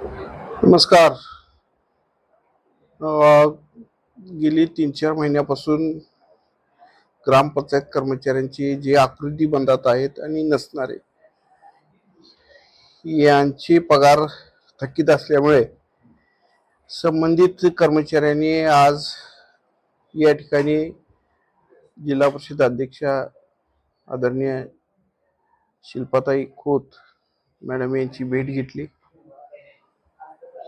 नमस्कार. अ, गेली 3-4 महिन्यापासून ग्रामपंचायत कर्मचाऱ्यांची जी आकृती बंधात आहेत आणि नसणारे यांची पगार थकीत असल्यामुळे संबंधित कर्मचाऱ्यांनी आज या ठिकाणी जिल्हा परिषद अध्यक्षा आदरणीय शिल्पाताई खोत मॅडम यांची भेट घेतली.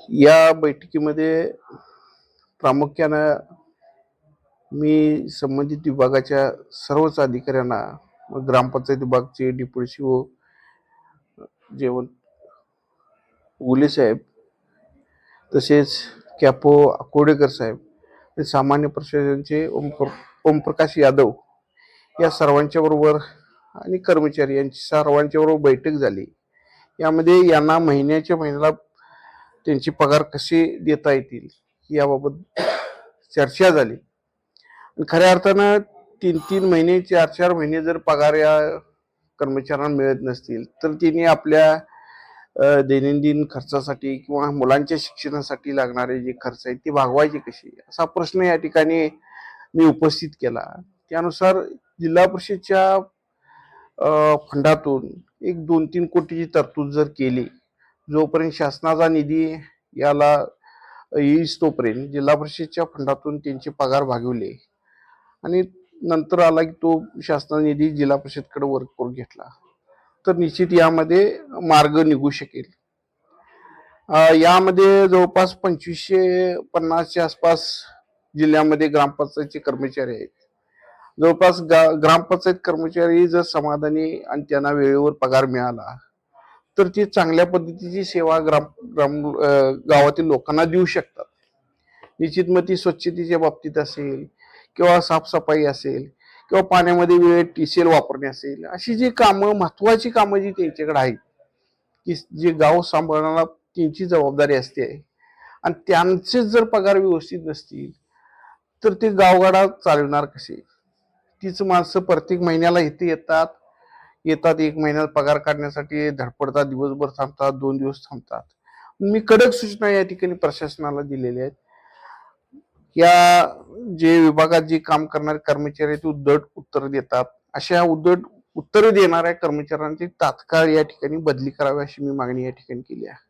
या बैठकीमध्ये प्रामुख्यानं मी संबंधित विभागाच्या सर्वच अधिकाऱ्यांना, ग्रामपंचायत विभागचे डेप्युटी सीओ जेवण उगले साहेब, तसेच कॅपो कोडेकर साहेब, सामान्य प्रशासनाचे ओमप्रकाश यादव या सर्वांच्या बरोबर आणि कर्मचारी यांची सर्वांच्या बरोबर बैठक झाली. यामध्ये यांना महिन्याला त्यांची पगार कशी देता येतील याबाबत चर्चा झाली. खऱ्या अर्थानं 3-3 महिने 4-4 महिने जर पगार या कर्मचाऱ्यांना मिळत नसतील तर त्यांनी आपल्या दैनंदिन खर्चासाठी किंवा मुलांच्या शिक्षणासाठी लागणारे जे खर्च आहेत ते भागवायचे कसे, असा प्रश्न या ठिकाणी मी उपस्थित केला. त्यानुसार जिल्हा परिषदच्या फंडातून एक 2-3 कोटीची तरतूद जर केली, जोपर्यंत शासनाचा निधी याला येईस तोपर्यंत जिल्हा परिषदच्या फंडातून त्यांचे पगार भागवले आणि नंतर आला की तो शासनाचा निधी जिल्हा परिषदकडे वर्ग करून घेतला तर निश्चित यामध्ये मार्ग निघू शकेल. यामध्ये जवळपास 2550च्या आसपास जिल्ह्यामध्ये ग्रामपंचायतचे कर्मचारी आहेत. जवळपास ग्रामपंचायत कर्मचारी जर समाधानी आणि त्यांना वेळेवर पगार मिळाला तर ती चांगल्या पद्धतीची सेवा गावातील लोकांना देऊ शकतात. निश्चित मग ती स्वच्छतेच्या बाबतीत असेल किंवा साफसफाई असेल किंवा पाण्यामध्ये वेळेत टीसीएल वापरणे असेल, अशी जी कामं, महत्वाची कामं जी त्यांच्याकडे आहेत, की जे गाव सांभाळण्याला त्यांची जबाबदारी असते आणि त्यांचे जर पगार व्यवस्थित नसतील तर ते गावगाडा चालवणार कसे. तीच माणसं प्रत्येक महिन्याला इथे येतात, 1 महिन्यात पगार काढण्यासाठी धडपडतात, दिवसभर थांबतात, 2 दिवस थांबतात. मी कडक सूचना या ठिकाणी प्रशासनाला दिलेल्या आहेत. या जे विभागात जे काम करणारे कर्मचारी ते उद्धट उत्तर देतात, अशा उद्धट उत्तर देणाऱ्या कर्मचाऱ्यांची तात्काळ या ठिकाणी बदली करावी अशी मी मागणी या ठिकाणी केली आहे.